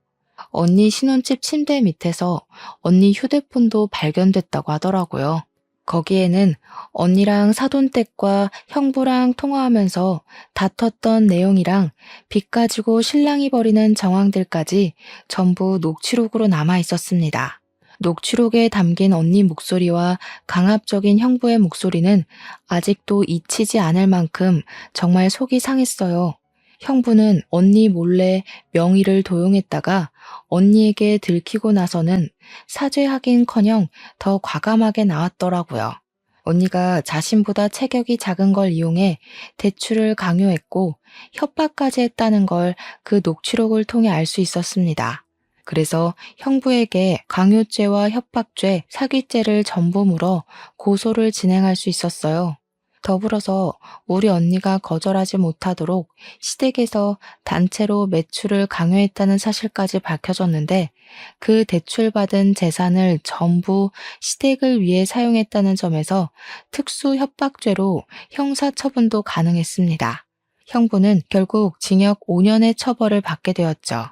언니 신혼집 침대 밑에서 언니 휴대폰도 발견됐다고 하더라고요. 거기에는 언니랑 사돈댁과 형부랑 통화하면서 다퉜던 내용이랑 빚 가지고 신랑이 벌이는 정황들까지 전부 녹취록으로 남아 있었습니다. 녹취록에 담긴 언니 목소리와 강압적인 형부의 목소리는 아직도 잊히지 않을 만큼 정말 속이 상했어요. 형부는 언니 몰래 명의를 도용했다가 언니에게 들키고 나서는 사죄하긴커녕 더 과감하게 나왔더라고요. 언니가 자신보다 체격이 작은 걸 이용해 대출을 강요했고 협박까지 했다는 걸 그 녹취록을 통해 알 수 있었습니다. 그래서 형부에게 강요죄와 협박죄, 사기죄를 전부 물어 고소를 진행할 수 있었어요. 더불어서 우리 언니가 거절하지 못하도록 시댁에서 단체로 매출을 강요했다는 사실까지 밝혀졌는데 그 대출받은 재산을 전부 시댁을 위해 사용했다는 점에서 특수 협박죄로 형사처분도 가능했습니다. 형부는 결국 징역 5년의 처벌을 받게 되었죠.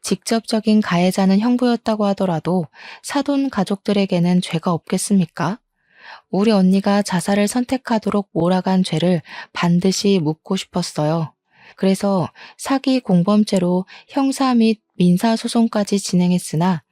직접적인 가해자는 형부였다고 하더라도 사돈 가족들에게는 죄가 없겠습니까? 우리 언니가 자살을 선택하도록 몰아간 죄를 반드시 묻고 싶었어요. 그래서 사기 공범죄로 형사 및 민사소송까지 진행했으나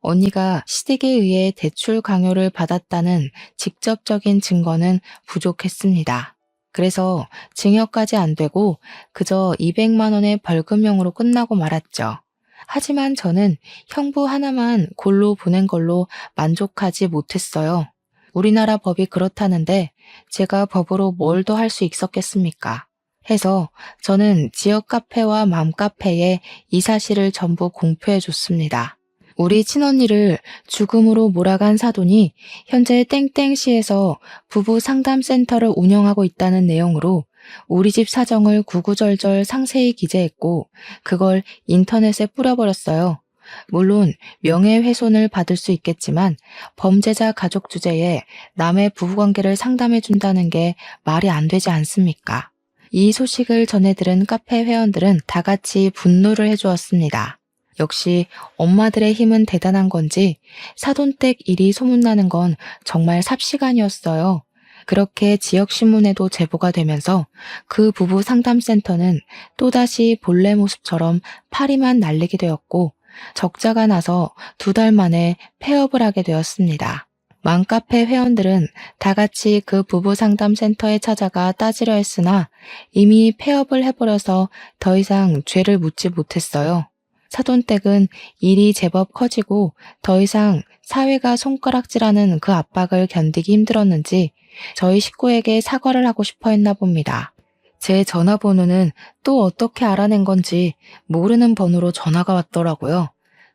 언니가 시댁에 의해 대출 강요를 받았다는 직접적인 증거는 부족했습니다. 그래서 징역까지 안 되고 그저 200만 원의 벌금형으로 끝나고 말았죠. 하지만 저는 형부 하나만 골로 보낸 걸로 만족하지 못했어요. 우리나라 법이 그렇다는데 제가 법으로 뭘 더 할 수 있었겠습니까? 해서 저는 지역 카페와 맘카페에 이 사실을 전부 공표해 줬습니다. 우리 친언니를 죽음으로 몰아간 사돈이 현재 땡땡시에서 부부 상담센터를 운영하고 있다는 내용으로 우리 집 사정을 구구절절 상세히 기재했고 그걸 인터넷에 뿌려버렸어요. 물론 명예훼손을 받을 수 있겠지만 범죄자 가족 주제에 남의 부부관계를 상담해준다는 게 말이 안 되지 않습니까? 이 소식을 전해 들은 카페 회원들은 다 같이 분노를 해주었습니다. 역시 엄마들의 힘은 대단한 건지 사돈댁 일이 소문나는 건 정말 삽시간이었어요. 그렇게 지역신문에도 제보가 되면서 그 부부 상담센터는 또다시 본래 모습처럼 파리만 날리게 되었고 적자가 나서 2달 만에 폐업을 하게 되었습니다. 맘카페 회원들은 다 같이 그 부부 상담센터에 찾아가 따지려 했으나 이미 폐업을 해버려서 더 이상 죄를 묻지 못했어요. 사돈댁은 일이 제법 커지고 더 이상 사회가 손가락질하는 그 압박을 견디기 힘들었는지 저희 식구에게 사과를 하고 싶어 했나 봅니다. 제 전화번호는 또 어떻게 알아낸 건지 모르는 번호로 전화가 왔더라고요.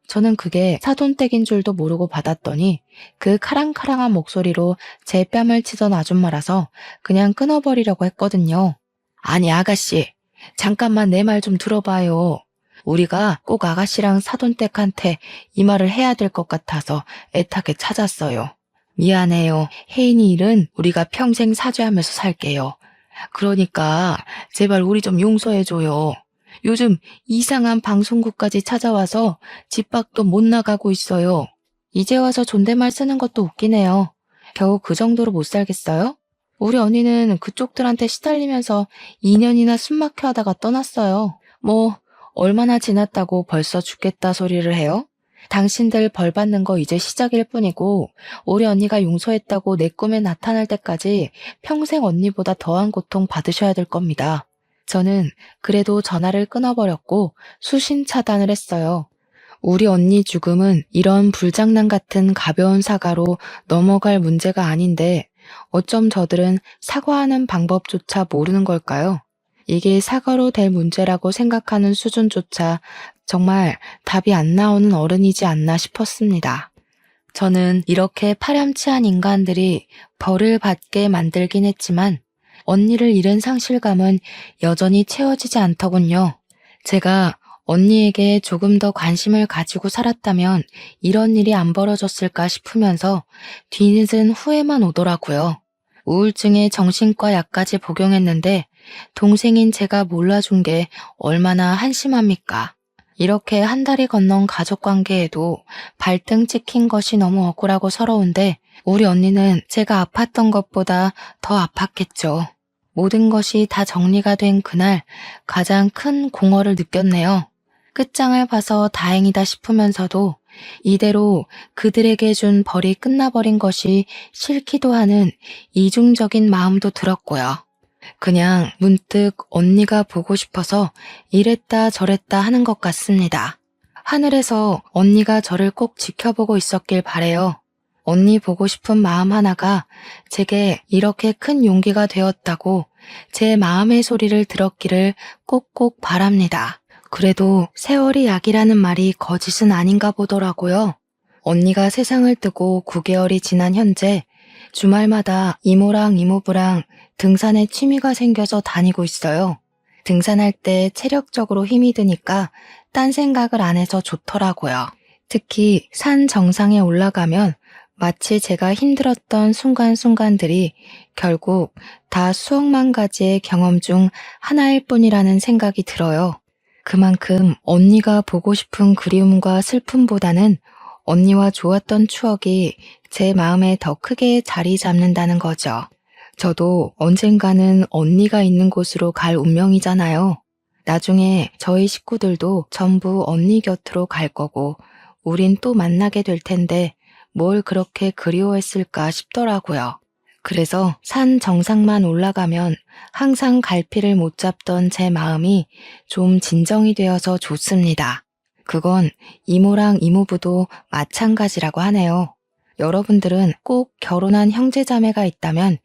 저는 그게 사돈댁인 줄도 모르고 받았더니 그 카랑카랑한 목소리로 제 뺨을 치던 아줌마라서 그냥 끊어버리려고 했거든요. 아니 아가씨, 잠깐만 내 말 좀 들어봐요. 우리가 꼭 아가씨랑 사돈댁한테 이 말을 해야 될 것 같아서 애타게 찾았어요. 미안해요. 혜인이 일은 우리가 평생 사죄하면서 살게요. 그러니까 제발 우리 좀 용서해줘요. 요즘 이상한 방송국까지 찾아와서 집 밖도 못 나가고 있어요. 이제 와서 존댓말 쓰는 것도 웃기네요. 겨우 그 정도로 못 살겠어요? 우리 언니는 그쪽들한테 시달리면서 2년이나 숨막혀 하다가 떠났어요. 뭐 얼마나 지났다고 벌써 죽겠다 소리를 해요? 당신들 벌 받는 거 이제 시작일 뿐이고 우리 언니가 용서했다고 내 꿈에 나타날 때까지 평생 언니보다 더한 고통 받으셔야 될 겁니다. 저는 그래도 전화를 끊어버렸고 수신 차단을 했어요. 우리 언니 죽음은 이런 불장난 같은 가벼운 사과로 넘어갈 문제가 아닌데 어쩜 저들은 사과하는 방법조차 모르는 걸까요? 이게 사과로 될 문제라고 생각하는 수준조차 정말 답이 안 나오는 어른이지 않나 싶었습니다. 저는 이렇게 파렴치한 인간들이 벌을 받게 만들긴 했지만 언니를 잃은 상실감은 여전히 채워지지 않더군요. 제가 언니에게 조금 더 관심을 가지고 살았다면 이런 일이 안 벌어졌을까 싶으면서 뒤늦은 후회만 오더라고요. 우울증에 정신과 약까지 복용했는데 동생인 제가 몰라준 게 얼마나 한심합니까? 이렇게 한 달이 건넌 가족관계에도 발등 찍힌 것이 너무 억울하고 서러운데 우리 언니는 제가 아팠던 것보다 더 아팠겠죠. 모든 것이 다 정리가 된 그날 가장 큰 공허를 느꼈네요. 끝장을 봐서 다행이다 싶으면서도 이대로 그들에게 준 벌이 끝나버린 것이 싫기도 하는 이중적인 마음도 들었고요. 그냥 문득 언니가 보고 싶어서 이랬다 저랬다 하는 것 같습니다. 하늘에서 언니가 저를 꼭 지켜보고 있었길 바래요. 언니 보고 싶은 마음 하나가 제게 이렇게 큰 용기가 되었다고 제 마음의 소리를 들었기를 꼭꼭 바랍니다. 그래도 세월이 약이라는 말이 거짓은 아닌가 보더라고요. 언니가 세상을 뜨고 9개월이 지난 현재 주말마다 이모랑 이모부랑 등산에 취미가 생겨서 다니고 있어요. 등산할 때 체력적으로 힘이 드니까 딴 생각을 안 해서 좋더라고요. 특히 산 정상에 올라가면 마치 제가 힘들었던 순간순간들이 결국 다 수억만 가지의 경험 중 하나일 뿐이라는 생각이 들어요. 그만큼 언니가 보고 싶은 그리움과 슬픔보다는 언니와 좋았던 추억이 제 마음에 더 크게 자리 잡는다는 거죠. 저도 언젠가는 언니가 있는 곳으로 갈 운명이잖아요. 나중에 저희 식구들도 전부 언니 곁으로 갈 거고, 우린 또 만나게 될 텐데, 뭘 그렇게 그리워했을까 싶더라고요. 그래서 산 정상만 올라가면 항상 갈피를 못 잡던 제 마음이 좀 진정이 되어서 좋습니다. 그건 이모랑 이모부도 마찬가지라고 하네요. 여러분들은 꼭 결혼한 형제자매가 있다면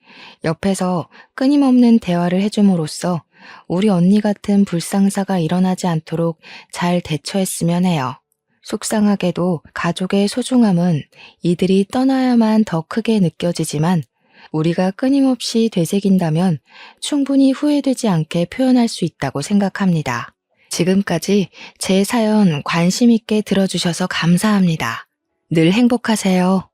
옆에서 끊임없는 대화를 해줌으로써 우리 언니 같은 불상사가 일어나지 않도록 잘 대처했으면 해요. 속상하게도 가족의 소중함은 이들이 떠나야만 더 크게 느껴지지만 우리가 끊임없이 되새긴다면 충분히 후회되지 않게 표현할 수 있다고 생각합니다. 지금까지 제 사연 관심 있게 들어주셔서 감사합니다. 늘 행복하세요.